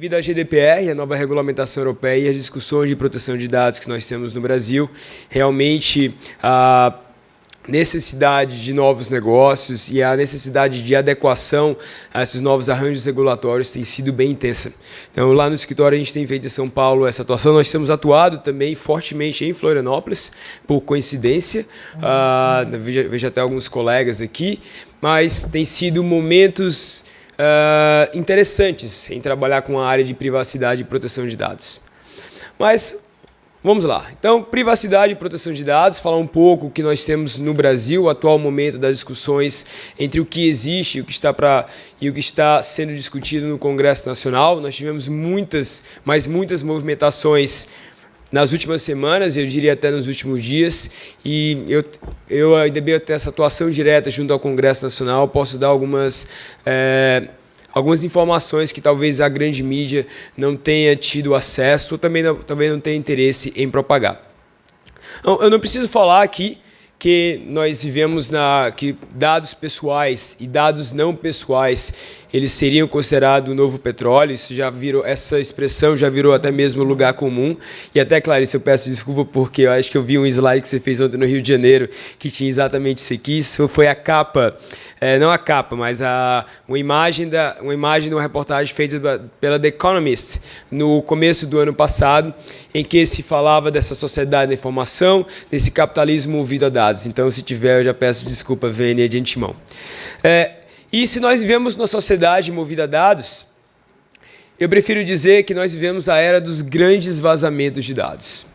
devido à GDPR, a nova regulamentação europeia e as discussões de proteção de dados que nós temos no Brasil, realmente a necessidade de novos negócios e a necessidade de adequação a esses novos arranjos regulatórios tem sido bem intensa. Então, lá no escritório, a gente tem feito em São Paulo essa atuação. Nós temos atuado também fortemente em Florianópolis, por coincidência. Vejo até alguns colegas aqui, mas tem sido momentos interessantes em trabalhar com a área de privacidade e proteção de dados. Mas vamos lá. Então, privacidade e proteção de dados, falar um pouco o que nós temos no Brasil, o atual momento das discussões entre o que existe e o que está sendo discutido no Congresso Nacional. Nós tivemos muitas movimentações nas últimas semanas, eu diria até nos últimos dias, e eu ainda bem ter essa atuação direta junto ao Congresso Nacional, posso dar algumas informações que talvez a grande mídia não tenha tido acesso ou talvez não tenha interesse em propagar. Eu não preciso falar aqui que nós vivemos que dados pessoais e dados não pessoais eles seriam considerados o novo petróleo. Essa expressão já virou até mesmo lugar comum. E até, Clarice, eu peço desculpa porque eu acho que eu vi um slide que você fez ontem no Rio de Janeiro que tinha exatamente isso aqui. Isso foi a capa, não a capa, mas uma imagem de uma reportagem feita pela The Economist no começo do ano passado, em que se falava dessa sociedade da informação, desse capitalismo movido a dados. Então, se tiver, eu já peço desculpa, Vênia, de antemão. E se nós vivemos numa sociedade movida a dados, eu prefiro dizer que nós vivemos a era dos grandes vazamentos de dados.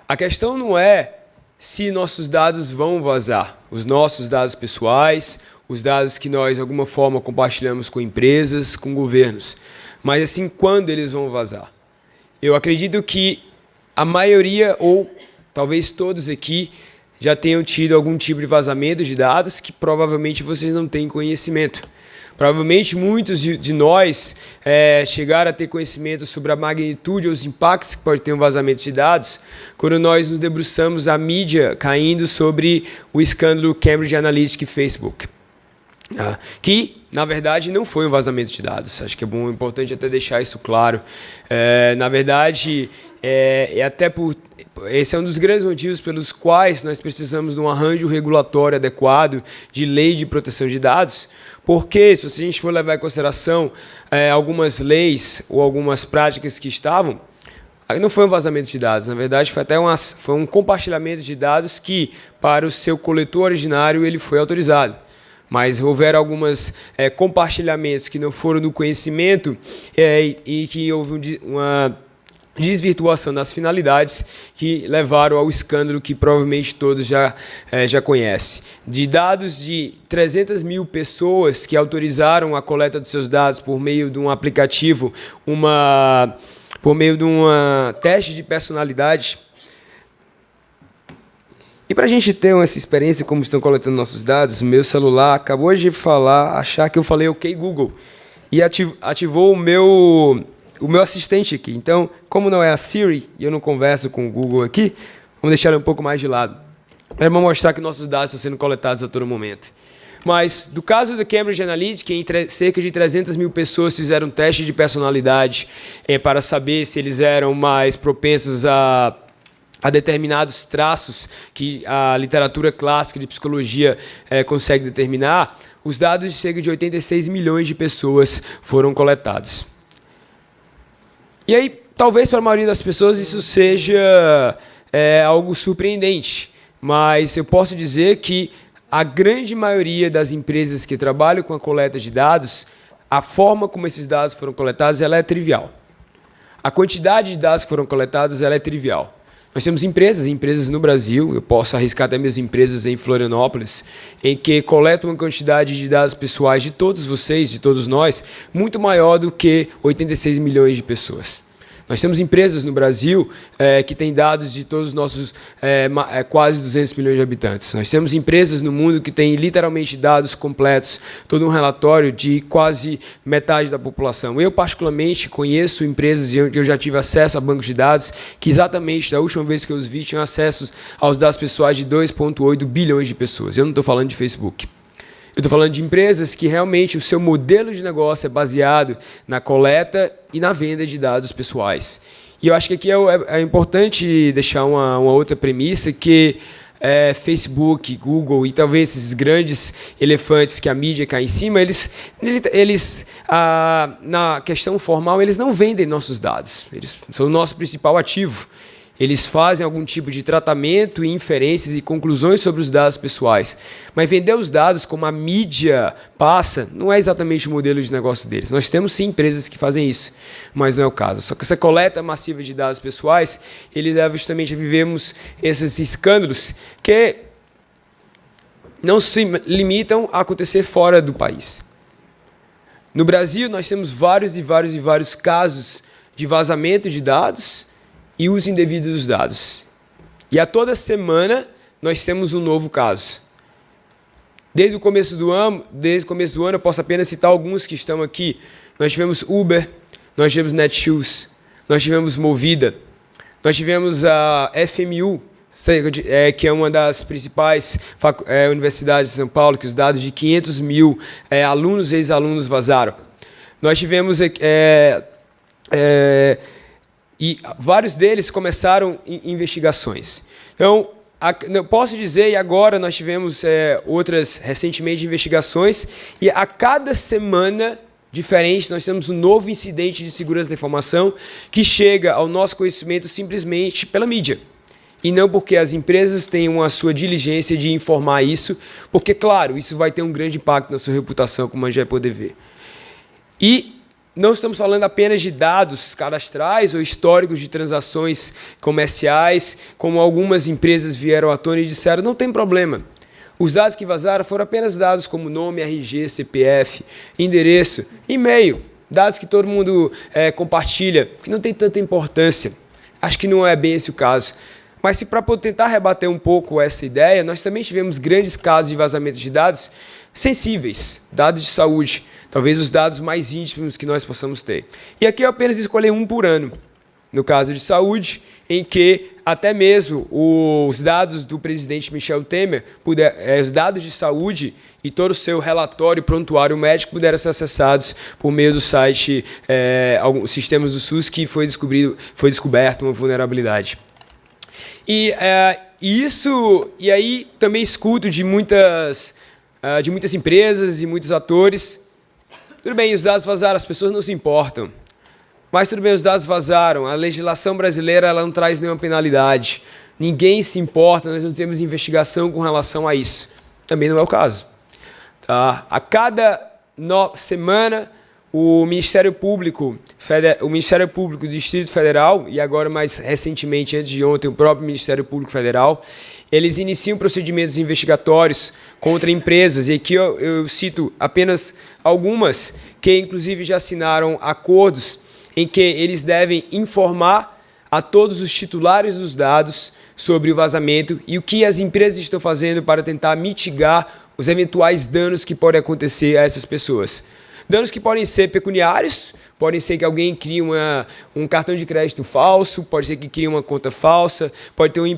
A questão não é se nossos dados vão vazar, os nossos dados pessoais, os dados que nós, de alguma forma, compartilhamos com empresas, com governos, mas assim, quando eles vão vazar. Eu acredito que a maioria, ou talvez todos aqui, já tenham tido algum tipo de vazamento de dados que provavelmente vocês não têm conhecimento. Provavelmente muitos de nós chegaram a ter conhecimento sobre a magnitude ou os impactos que pode ter um vazamento de dados quando nós nos debruçamos a mídia caindo sobre o escândalo Cambridge Analytica e Facebook. Que, na verdade, não foi um vazamento de dados. Acho que é importante até deixar isso claro. Na verdade, esse é um dos grandes motivos pelos quais nós precisamos de um arranjo regulatório adequado de lei de proteção de dados, porque, se a gente for levar em consideração algumas leis ou algumas práticas que estavam, não foi um vazamento de dados, na verdade foi um compartilhamento de dados que, para o seu coletor originário, ele foi autorizado. Mas houveram alguns compartilhamentos que não foram do conhecimento e que houve uma desvirtuação das finalidades que levaram ao escândalo que provavelmente todos já conhecem. De dados de 300 mil pessoas que autorizaram a coleta dos seus dados por meio de um aplicativo, por meio de um teste de personalidade. E para a gente ter essa experiência como estão coletando nossos dados, o meu celular acabou de achar que eu falei OK Google e ativou o meu assistente aqui. Então, como não é a Siri e eu não converso com o Google aqui, vamos deixar ele um pouco mais de lado. É para mostrar que nossos dados estão sendo coletados a todo momento. Mas, do caso do Cambridge Analytica, cerca de 300 mil pessoas fizeram um teste de personalidade para saber se eles eram mais propensos a determinados traços que a literatura clássica de psicologia consegue determinar. Os dados de cerca de 86 milhões de pessoas foram coletados. E aí, talvez para a maioria das pessoas isso seja algo surpreendente, mas eu posso dizer que a grande maioria das empresas que trabalham com a coleta de dados, a forma como esses dados foram coletados ela é trivial. A quantidade de dados que foram coletados ela é trivial. Nós temos empresas no Brasil, eu posso arriscar até mesmo empresas em Florianópolis, em que coletam uma quantidade de dados pessoais de todos vocês, de todos nós, muito maior do que 86 milhões de pessoas. Nós temos empresas no Brasil que têm dados de todos os nossos quase 200 milhões de habitantes. Nós temos empresas no mundo que têm literalmente dados completos, todo um relatório de quase metade da população. Eu, particularmente, conheço empresas e eu já tive acesso a bancos de dados que exatamente, da última vez que eu os vi, tinham acesso aos dados pessoais de 2,8 bilhões de pessoas. Eu não estou falando de Facebook. Eu estou falando de empresas que realmente o seu modelo de negócio é baseado na coleta e na venda de dados pessoais. E eu acho que aqui é importante deixar uma outra premissa, que Facebook, Google e talvez esses grandes elefantes que a mídia cai em cima, na questão formal, eles não vendem nossos dados. Eles são o nosso principal ativo. Eles fazem algum tipo de tratamento, inferências e conclusões sobre os dados pessoais. Mas vender os dados como a mídia passa não é exatamente o modelo de negócio deles. Nós temos sim empresas que fazem isso, mas não é o caso. Só que essa coleta massiva de dados pessoais, ele leva justamente a vivermos esses escândalos que não se limitam a acontecer fora do país. No Brasil, nós temos vários casos de vazamento de dados e uso indevido dos dados. E a toda semana nós temos um novo caso. Desde o começo do ano, eu posso apenas citar alguns que estão aqui. Nós tivemos Uber, nós tivemos Netshoes, nós tivemos Movida, nós tivemos a FMU, que é uma das principais universidades de São Paulo, que os dados de 500 mil alunos e ex-alunos vazaram. Nós tivemos e vários deles começaram investigações. Então, eu posso dizer, e agora nós tivemos outras recentemente investigações, e a cada semana diferente nós temos um novo incidente de segurança da informação que chega ao nosso conhecimento simplesmente pela mídia. E não porque as empresas tenham a sua diligência de informar isso, porque, claro, isso vai ter um grande impacto na sua reputação, como a gente vai poder ver. E não estamos falando apenas de dados cadastrais ou históricos de transações comerciais, como algumas empresas vieram à tona e disseram, não tem problema. Os dados que vazaram foram apenas dados como nome, RG, CPF, endereço, e-mail, dados que todo mundo compartilha, que não tem tanta importância. Acho que não é bem esse o caso. Mas para tentar rebater um pouco essa ideia, nós também tivemos grandes casos de vazamento de dados sensíveis, dados de saúde, talvez os dados mais íntimos que nós possamos ter. E aqui eu apenas escolhi um por ano. No caso de saúde, em que até mesmo os dados do presidente Michel Temer, os dados de saúde e todo o seu relatório prontuário médico puderam ser acessados por meio do site, alguns sistemas do SUS, que foi descoberto uma vulnerabilidade. E aí também escuto de muitas empresas e muitos atores, tudo bem, os dados vazaram, as pessoas não se importam. Mas tudo bem, os dados vazaram, a legislação brasileira ela não traz nenhuma penalidade. Ninguém se importa, nós não temos investigação com relação a isso. Também não é o caso. Tá? A cada semana, o Ministério Público do Distrito Federal, e agora mais recentemente, antes de ontem, o próprio Ministério Público Federal, eles iniciam procedimentos investigatórios contra empresas, e aqui eu cito apenas algumas, que inclusive já assinaram acordos em que eles devem informar a todos os titulares dos dados sobre o vazamento e o que as empresas estão fazendo para tentar mitigar os eventuais danos que podem acontecer a essas pessoas. Danos que podem ser pecuniários, podem ser que alguém crie um cartão de crédito falso, pode ser que crie uma conta falsa, pode ter um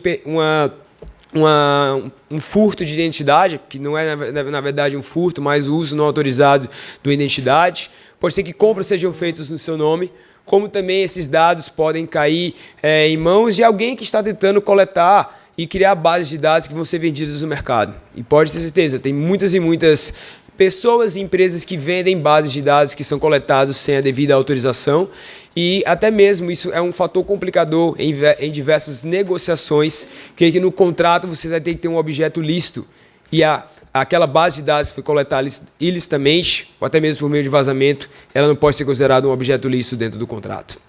furto de identidade, que não é, na verdade, um furto, mas o uso não autorizado de uma identidade. Pode ser que compras sejam feitas no seu nome, como também esses dados podem cair em mãos de alguém que está tentando coletar e criar bases de dados que vão ser vendidas no mercado. E pode ter certeza, tem muitas e muitas pessoas e empresas que vendem bases de dados que são coletados sem a devida autorização, e até mesmo isso é um fator complicador em diversas negociações, que no contrato você vai ter que ter um objeto lícito, e aquela base de dados que foi coletada ilicitamente, ou até mesmo por meio de vazamento, ela não pode ser considerada um objeto lícito dentro do contrato.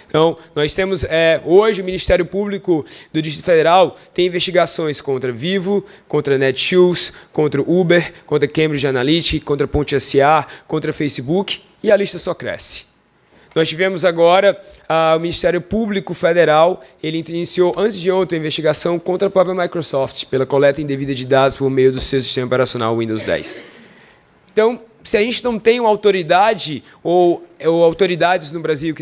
Então, nós temos, hoje, o Ministério Público do Distrito Federal tem investigações contra Vivo, contra Netshoes, contra Uber, contra Cambridge Analytica, contra Ponte SA, contra Facebook, e a lista só cresce. Nós tivemos agora o Ministério Público Federal, ele iniciou antes de ontem a investigação contra a própria Microsoft, pela coleta indevida de dados por meio do seu sistema operacional Windows 10. Então, se a gente não tem uma autoridade ou autoridades no Brasil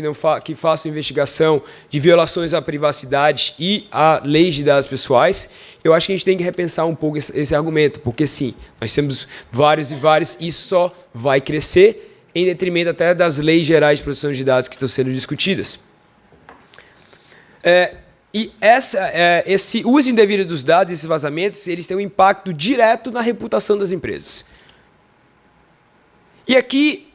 que façam investigação de violações à privacidade e à lei de dados pessoais, eu acho que a gente tem que repensar um pouco esse argumento, porque sim, nós temos vários e vários, e isso só vai crescer em detrimento até das leis gerais de proteção de dados que estão sendo discutidas. Esse uso indevido dos dados, esses vazamentos, eles têm um impacto direto na reputação das empresas. E aqui,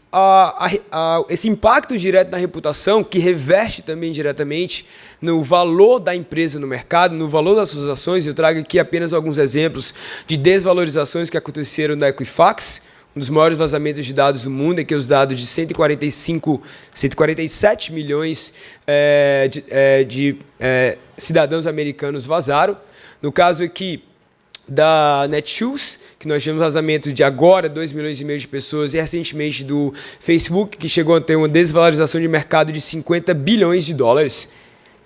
esse impacto direto na reputação, que reverte também diretamente no valor da empresa no mercado, no valor das suas ações, eu trago aqui apenas alguns exemplos de desvalorizações que aconteceram da Equifax, um dos maiores vazamentos de dados do mundo, que é os dados de 147 milhões de cidadãos americanos vazaram. No caso aqui da Netshoes, que nós tivemos vazamento de agora 2,5 milhões de pessoas, e recentemente do Facebook, que chegou a ter uma desvalorização de mercado de 50 bilhões de dólares.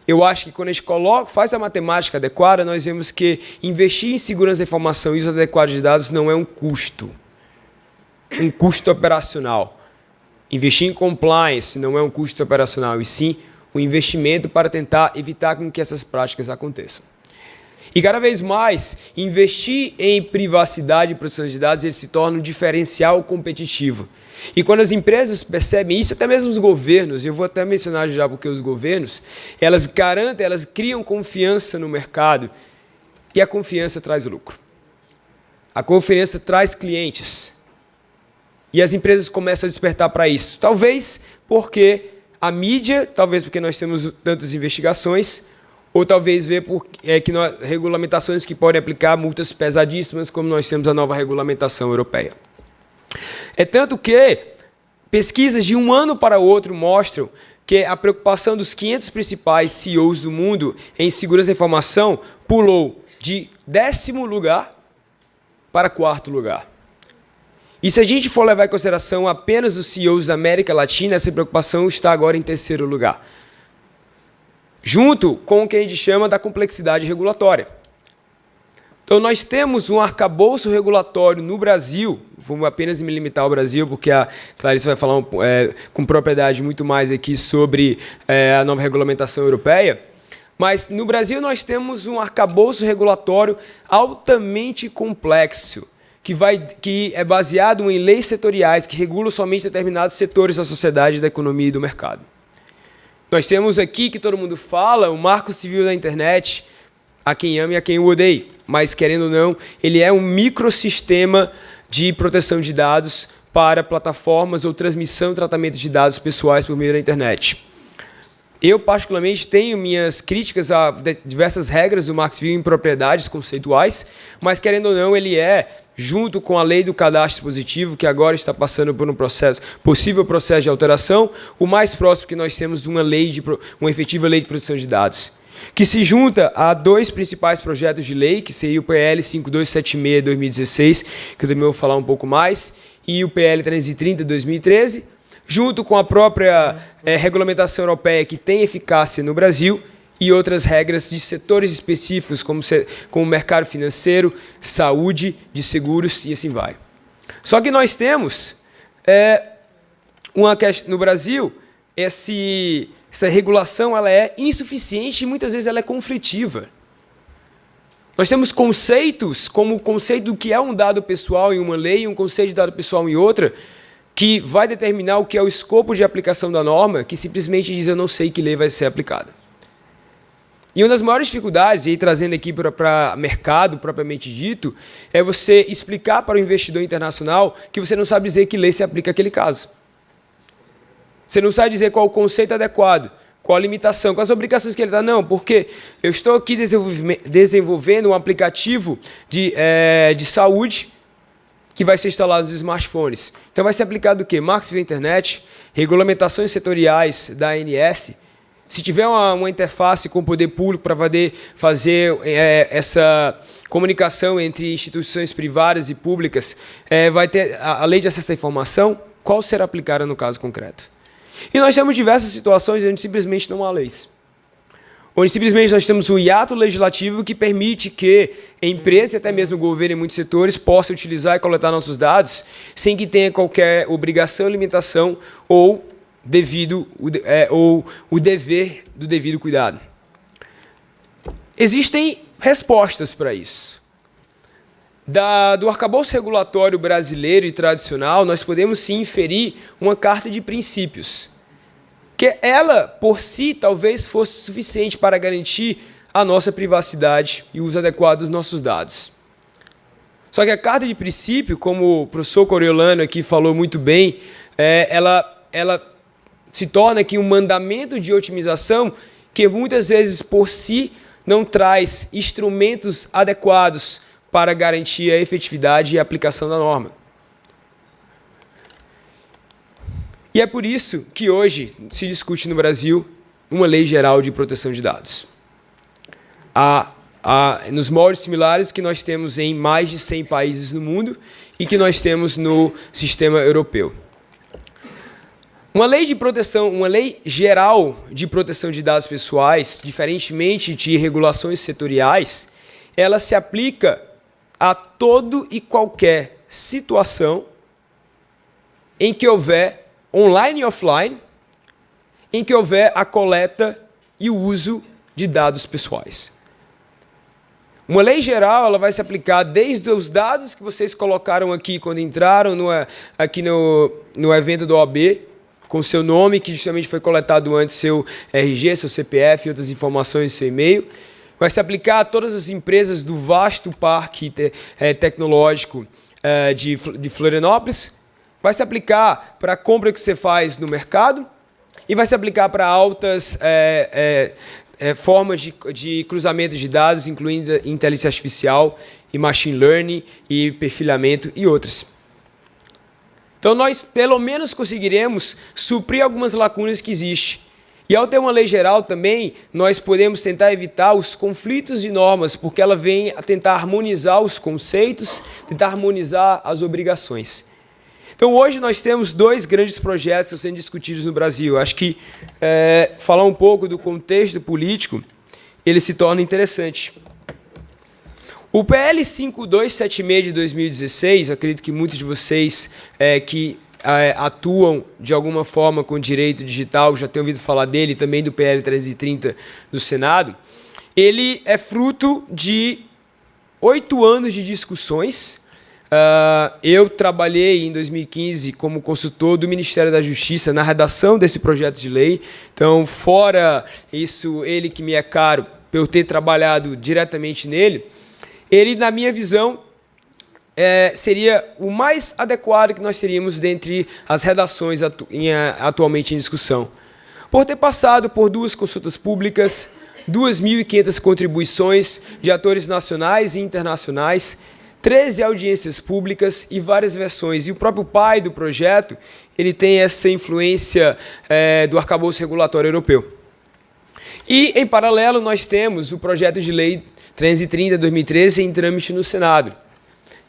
Eu acho que quando a gente faz a matemática adequada, nós vemos que investir em segurança da informação e uso adequado de dados não é um custo operacional. Investir em compliance não é um custo operacional, e sim um investimento para tentar evitar com que essas práticas aconteçam. E cada vez mais, investir em privacidade e proteção de dados ele se torna um diferencial competitivo. E quando as empresas percebem isso, até mesmo os governos, eu vou até mencionar já porque os governos, elas criam confiança no mercado, e a confiança traz lucro. A confiança traz clientes. E as empresas começam a despertar para isso. Talvez porque a mídia, talvez porque nós temos tantas investigações, ou talvez ver regulamentações que podem aplicar multas pesadíssimas, como nós temos a nova regulamentação europeia. É tanto que pesquisas de um ano para o outro mostram que a preocupação dos 500 principais CEOs do mundo em segurança da informação pulou de 10º lugar para 4º lugar. E se a gente for levar em consideração apenas os CEOs da América Latina, essa preocupação está agora em 3º lugar. Junto com o que a gente chama da complexidade regulatória. Então, nós temos um arcabouço regulatório no Brasil, vou apenas me limitar ao Brasil, porque a Clarice vai falar com propriedade muito mais aqui sobre a nova regulamentação europeia, mas no Brasil nós temos um arcabouço regulatório altamente complexo, que é baseado em leis setoriais que regulam somente determinados setores da sociedade, da economia e do mercado. Nós temos aqui, que todo mundo fala, o Marco Civil da Internet, a quem ama e a quem o odeia, mas, querendo ou não, ele é um microsistema de proteção de dados para plataformas ou transmissão e tratamento de dados pessoais por meio da internet. Eu, particularmente, tenho minhas críticas a diversas regras do Marco Civil em propriedades conceituais, mas, querendo ou não, ele junto com a lei do cadastro positivo, que agora está passando por um possível processo de alteração, o mais próximo que nós temos de uma efetiva lei de proteção de dados, que se junta a 2 principais projetos de lei, que seria o PL 5276 de 2016, que eu também vou falar um pouco mais, e o PL 330 de 2013, junto com a própria regulamentação europeia que tem eficácia no Brasil, e outras regras de setores específicos, como o mercado financeiro, saúde, de seguros e assim vai. Só que nós temos, no Brasil, essa regulação ela é insuficiente e muitas vezes ela é conflitiva. Nós temos conceitos, como o conceito do que é um dado pessoal em uma lei e um conceito de dado pessoal em outra, que vai determinar o que é o escopo de aplicação da norma, que simplesmente diz eu não sei que lei vai ser aplicada. E uma das maiores dificuldades, e aí trazendo aqui para mercado propriamente dito, é você explicar para o investidor internacional que você não sabe dizer que lei se aplica àquele caso. Você não sabe dizer qual o conceito adequado, qual a limitação, quais as obrigações que ele dá. Não, porque eu estou aqui desenvolvendo um aplicativo de saúde que vai ser instalado nos smartphones. Então vai ser aplicado o quê? Marco Civil Internet, regulamentações setoriais da ANS. Se tiver uma interface com o poder público para poder fazer essa comunicação entre instituições privadas e públicas, vai ter a lei de acesso à informação, qual será aplicada no caso concreto? E nós temos diversas situações onde simplesmente não há leis. onde simplesmente nós temos um hiato legislativo que permite que empresas e até mesmo o governo em muitos setores possam utilizar e coletar nossos dados sem que tenha qualquer obrigação, limitação ou o dever do devido cuidado. Existem respostas para isso. Do arcabouço regulatório brasileiro e tradicional, nós podemos sim inferir uma carta de princípios, que ela, por si, talvez fosse suficiente para garantir a nossa privacidade e o uso adequado dos nossos dados. Só que a carta de princípio, como o professor Coriolano aqui falou muito bem, ela se torna aqui um mandamento de otimização que muitas vezes, por si, não traz instrumentos adequados para garantir a efetividade e a aplicação da norma. E é por isso que hoje se discute no Brasil uma lei geral de proteção de dados. Nos moldes similares que nós temos em mais de 100 países no mundo e que nós temos no sistema europeu. Uma lei geral de proteção de dados pessoais, diferentemente de regulações setoriais, ela se aplica a todo e qualquer situação em que houver, online e offline, em que houver a coleta e o uso de dados pessoais. Uma lei geral ela vai se aplicar desde os dados que vocês colocaram aqui quando entraram aqui no evento do OAB, com o seu nome, que justamente foi coletado antes, seu RG, seu CPF e outras informações, seu e-mail. Vai se aplicar a todas as empresas do vasto parque tecnológico de Florianópolis. Vai se aplicar para a compra que você faz no mercado. E vai se aplicar para altas formas de cruzamento de dados, incluindo inteligência artificial e machine learning e perfilhamento e outras. Então, nós, pelo menos, conseguiremos suprir algumas lacunas que existem. E, ao ter uma lei geral também, nós podemos tentar evitar os conflitos de normas, porque ela vem a tentar harmonizar os conceitos, tentar harmonizar as obrigações. Então, hoje, nós temos dois grandes projetos que estão sendo discutidos no Brasil. Acho que falar um pouco do contexto político, ele se torna interessante. O PL 5276 de 2016, acredito que muitos de vocês que atuam de alguma forma com direito digital já tenham ouvido falar dele, também do PL 330 do Senado. Ele é fruto de 8 anos de discussões. Eu trabalhei em 2015 como consultor do Ministério da Justiça na redação desse projeto de lei. Então, fora isso, ele que me é caro, por eu ter trabalhado diretamente nele, ele, na minha visão, seria o mais adequado que nós teríamos dentre as redações atualmente em discussão. Por ter passado por 2 consultas públicas, 2.500 contribuições de atores nacionais e internacionais, 13 audiências públicas e várias versões. E o próprio pai do projeto, ele tem essa influência do arcabouço regulatório europeu. E, em paralelo, nós temos o projeto de lei 330/2013 em trâmite no Senado,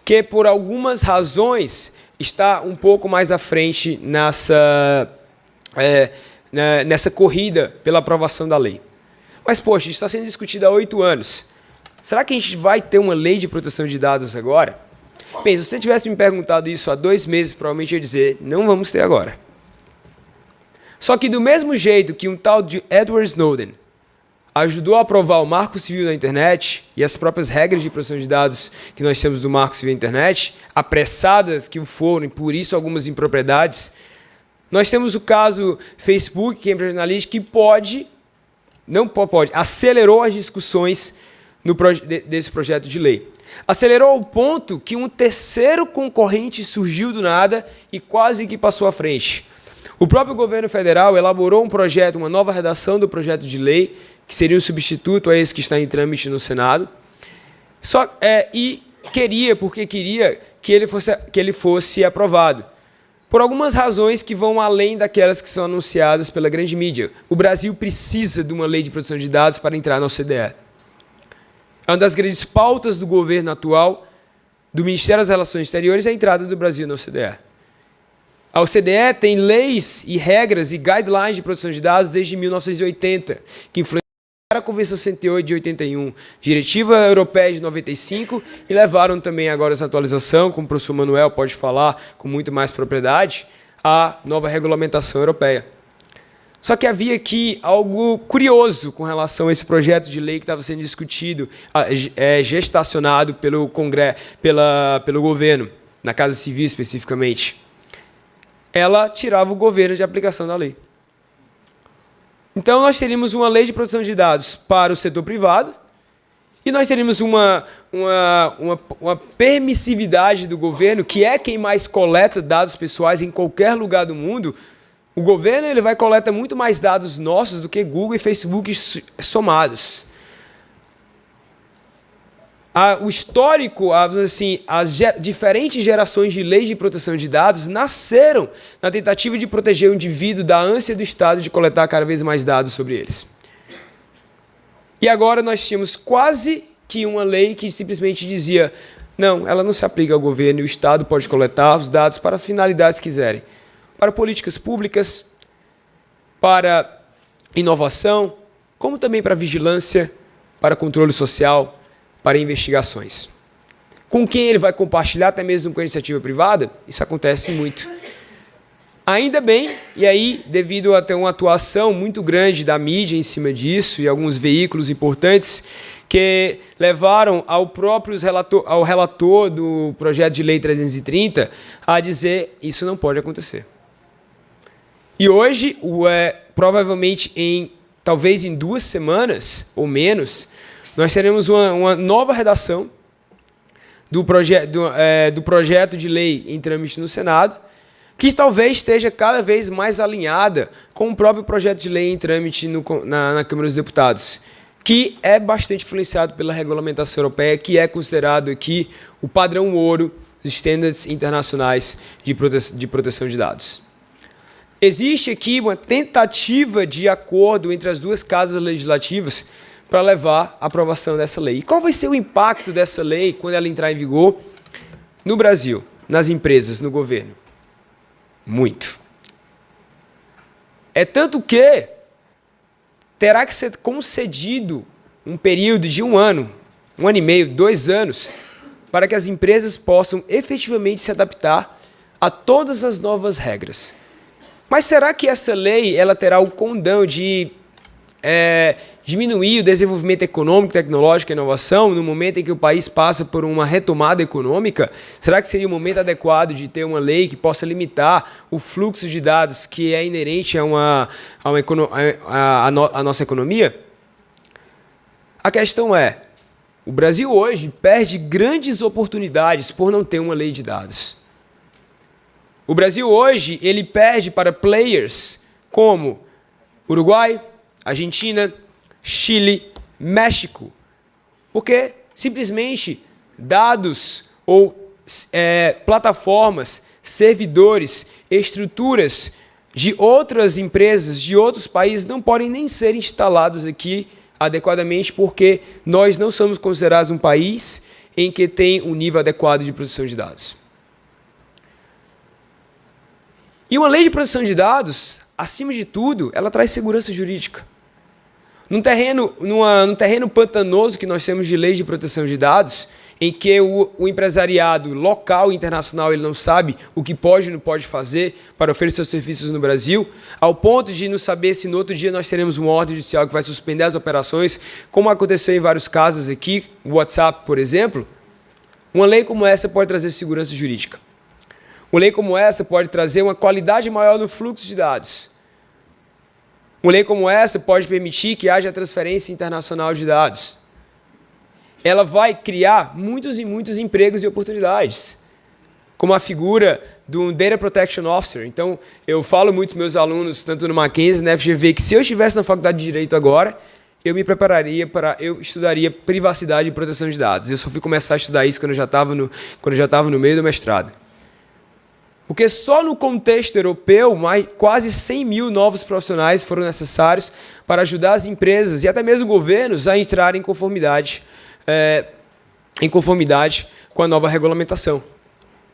que por algumas razões está um pouco mais à frente nessa corrida pela aprovação da lei. Mas, poxa, isso está sendo discutido há 8 anos. Será que a gente vai ter uma lei de proteção de dados agora? Bem, se você tivesse me perguntado isso há 2 meses, provavelmente eu ia dizer, não vamos ter agora. Só que do mesmo jeito que um tal de Edward Snowden ajudou a aprovar o Marco Civil da Internet e as próprias regras de proteção de dados que nós temos do Marco Civil da Internet, apressadas que foram, e por isso algumas impropriedades, nós temos o caso Facebook, Cambridge Analytica, que acelerou as discussões desse projeto de lei. Acelerou ao ponto que um terceiro concorrente surgiu do nada e quase que passou à frente. O próprio governo federal elaborou um projeto, uma nova redação do projeto de lei, que seria um substituto a esse que está em trâmite no Senado, e queria que ele fosse aprovado, por algumas razões que vão além daquelas que são anunciadas pela grande mídia. O Brasil precisa de uma lei de proteção de dados para entrar na OCDE. É uma das grandes pautas do governo atual, do Ministério das Relações Exteriores, é a entrada do Brasil na OCDE. A OCDE tem leis e regras e guidelines de proteção de dados desde 1980, que influenciam a Convenção 108 de 81, Diretiva Europeia de 95 e levaram também agora essa atualização, como o professor Manuel pode falar com muito mais propriedade, a nova regulamentação europeia. Só que havia aqui algo curioso com relação a esse projeto de lei que estava sendo discutido, gestacionado pelo Congresso, pelo governo, na Casa Civil especificamente. Ela tirava o governo de aplicação da lei. Então, nós teríamos uma lei de proteção de dados para o setor privado e nós teríamos uma permissividade do governo, que é quem mais coleta dados pessoais em qualquer lugar do mundo. O governo ele vai coletar muito mais dados nossos do que Google e Facebook somados. O histórico, assim, as diferentes gerações de leis de proteção de dados nasceram na tentativa de proteger o indivíduo da ânsia do Estado de coletar cada vez mais dados sobre eles. E agora nós tínhamos quase que uma lei que simplesmente dizia não, ela não se aplica ao governo e o Estado pode coletar os dados para as finalidades que quiserem. Para políticas públicas, para inovação, como também para vigilância, para controle social, para investigações. Com quem ele vai compartilhar, até mesmo com a iniciativa privada? Isso acontece muito. Ainda bem, e aí, devido a ter uma atuação muito grande da mídia em cima disso, e alguns veículos importantes, que levaram ao relator do projeto de lei 330 a dizer isso não pode acontecer. E hoje, provavelmente talvez em 2 semanas ou menos, nós teremos uma nova redação do projeto de lei em trâmite no Senado, que talvez esteja cada vez mais alinhada com o próprio projeto de lei em trâmite na Câmara dos Deputados, que é bastante influenciado pela regulamentação europeia, que é considerado aqui o padrão ouro dos standards internacionais de proteção de dados. Existe aqui uma tentativa de acordo entre as duas casas legislativas para levar à aprovação dessa lei. E qual vai ser o impacto dessa lei quando ela entrar em vigor no Brasil, nas empresas, no governo? Muito. É tanto que terá que ser concedido um período de 1 ano, 1 ano e meio, 2 anos, para que as empresas possam efetivamente se adaptar a todas as novas regras. Mas será que essa lei ela terá o condão de diminuir o desenvolvimento econômico, tecnológico e inovação no momento em que o país passa por uma retomada econômica? Será que seria o momento adequado de ter uma lei que possa limitar o fluxo de dados que é inerente à nossa economia? A questão é, o Brasil hoje perde grandes oportunidades por não ter uma lei de dados. O Brasil hoje ele perde para players como Uruguai, Argentina, Chile, México, porque simplesmente dados ou plataformas, servidores, estruturas de outras empresas, de outros países não podem nem ser instalados aqui adequadamente porque nós não somos considerados um país em que tem um nível adequado de proteção de dados. E uma lei de proteção de dados, acima de tudo, ela traz segurança jurídica. Num terreno pantanoso que nós temos de lei de proteção de dados, em que o empresariado local e internacional ele não sabe o que pode e não pode fazer para oferecer seus serviços no Brasil, ao ponto de não saber se no outro dia nós teremos uma ordem judicial que vai suspender as operações, como aconteceu em vários casos aqui, o WhatsApp, por exemplo. Uma lei como essa pode trazer segurança jurídica. Uma lei como essa pode trazer uma qualidade maior no fluxo de dados. Uma lei como essa pode permitir que haja transferência internacional de dados. Ela vai criar muitos e muitos empregos e oportunidades, como a figura do Data Protection Officer. Então, eu falo muito para meus alunos, tanto no Mackenzie, na FGV, que se eu estivesse na faculdade de Direito agora, eu me prepararia eu estudaria privacidade e proteção de dados. Eu só fui começar a estudar isso quando eu já estava no meio do mestrado. Porque só no contexto europeu, quase 100 mil novos profissionais foram necessários para ajudar as empresas e até mesmo governos a entrarem em conformidade com a nova regulamentação.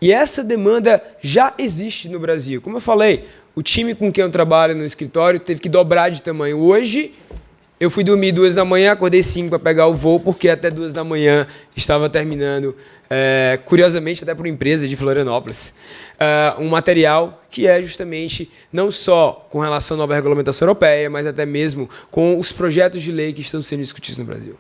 E essa demanda já existe no Brasil. Como eu falei, o time com quem eu trabalho no escritório teve que dobrar de tamanho. Hoje, Eu fui dormir 2 da manhã, acordei 5 para pegar o voo, porque até 2 da manhã estava terminando, curiosamente, até por uma empresa de Florianópolis, um material que é justamente não só com relação à nova regulamentação europeia, mas até mesmo com os projetos de lei que estão sendo discutidos no Brasil.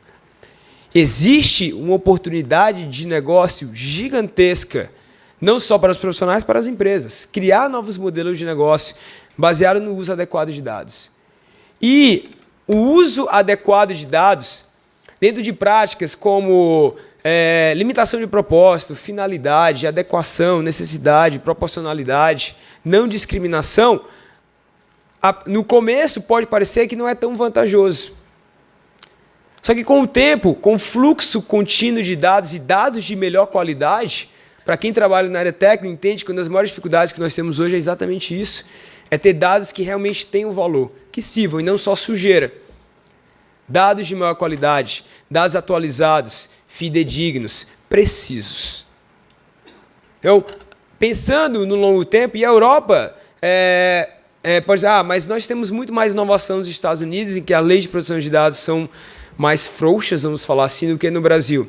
Existe uma oportunidade de negócio gigantesca, não só para os profissionais, para as empresas. Criar novos modelos de negócio baseados no uso adequado de dados. E o uso adequado de dados, dentro de práticas como limitação de propósito, finalidade, adequação, necessidade, proporcionalidade, não discriminação, no começo pode parecer que não é tão vantajoso. Só que com o tempo, com o fluxo contínuo de dados e dados de melhor qualidade, para quem trabalha na área técnica, entende que uma das maiores dificuldades que nós temos hoje é exatamente isso. É ter dados que realmente tenham valor, que sirvam e não só sujeira. Dados de maior qualidade, dados atualizados, fidedignos, precisos. Então, pensando no longo tempo, e a Europa pode dizer, mas nós temos muito mais inovação nos Estados Unidos, em que as leis de proteção de dados são mais frouxas, vamos falar assim, do que no Brasil,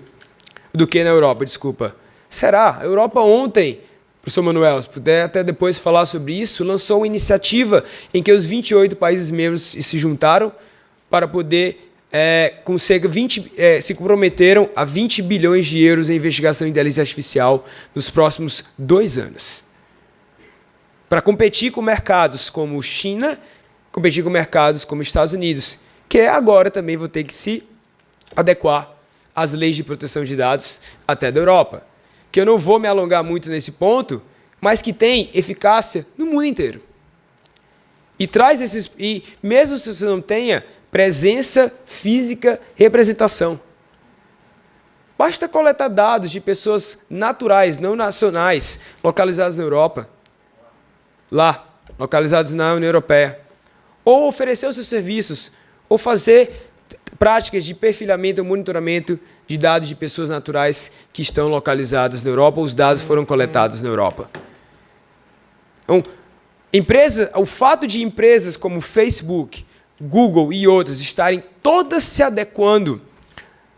do que na Europa, desculpa. Será? A Europa ontem, professor Manuel, se puder até depois falar sobre isso, lançou uma iniciativa em que os 28 países membros se juntaram para poder, com cerca de 20, se comprometeram a 20 bilhões de euros em investigação em inteligência artificial nos próximos 2 anos. Para competir com mercados como China, competir com mercados como Estados Unidos, que agora também vão ter que se adequar às leis de proteção de dados até da Europa. Que eu não vou me alongar muito nesse ponto, mas que tem eficácia no mundo inteiro. E mesmo se você não tenha presença física, representação. Basta coletar dados de pessoas naturais, não nacionais, localizadas na Europa. Lá, localizadas na União Europeia. Ou oferecer os seus serviços, ou fazer práticas de perfilhamento ou monitoramento de dados de pessoas naturais que estão localizadas na Europa, os dados foram coletados na Europa. Então, o fato de empresas como Facebook, Google e outras estarem todas se adequando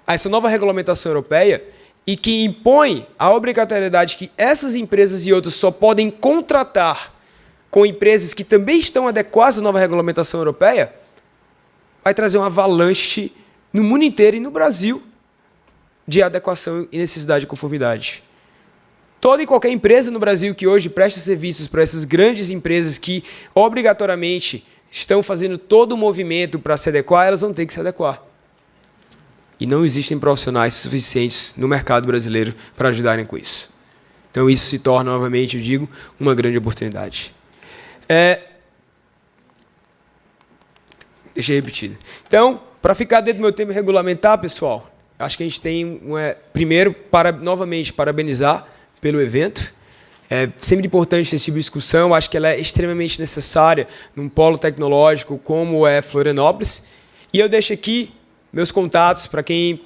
a essa nova regulamentação europeia e que impõe a obrigatoriedade que essas empresas e outras só podem contratar com empresas que também estão adequadas à nova regulamentação europeia, vai trazer uma avalanche no mundo inteiro e no Brasil de adequação e necessidade de conformidade. Toda e qualquer empresa no Brasil que hoje presta serviços para essas grandes empresas que obrigatoriamente estão fazendo todo o movimento para se adequar, elas vão ter que se adequar. E não existem profissionais suficientes no mercado brasileiro para ajudarem com isso. Então isso se torna, novamente, eu digo, uma grande oportunidade. Deixa eu repetir. Então, para ficar dentro do meu tema regulamentar, pessoal, acho que a gente tem, primeiro, novamente, parabenizar pelo evento. É sempre importante ter esse tipo de discussão, acho que ela é extremamente necessária num polo tecnológico como é Florianópolis. E eu deixo aqui meus contatos para quem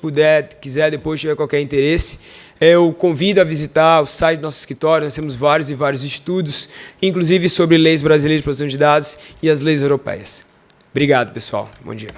quiser depois tiver qualquer interesse. Eu convido a visitar o site do nosso escritório, nós temos vários e vários estudos, inclusive sobre leis brasileiras de proteção de dados e as leis europeias. Obrigado, pessoal. Bom dia.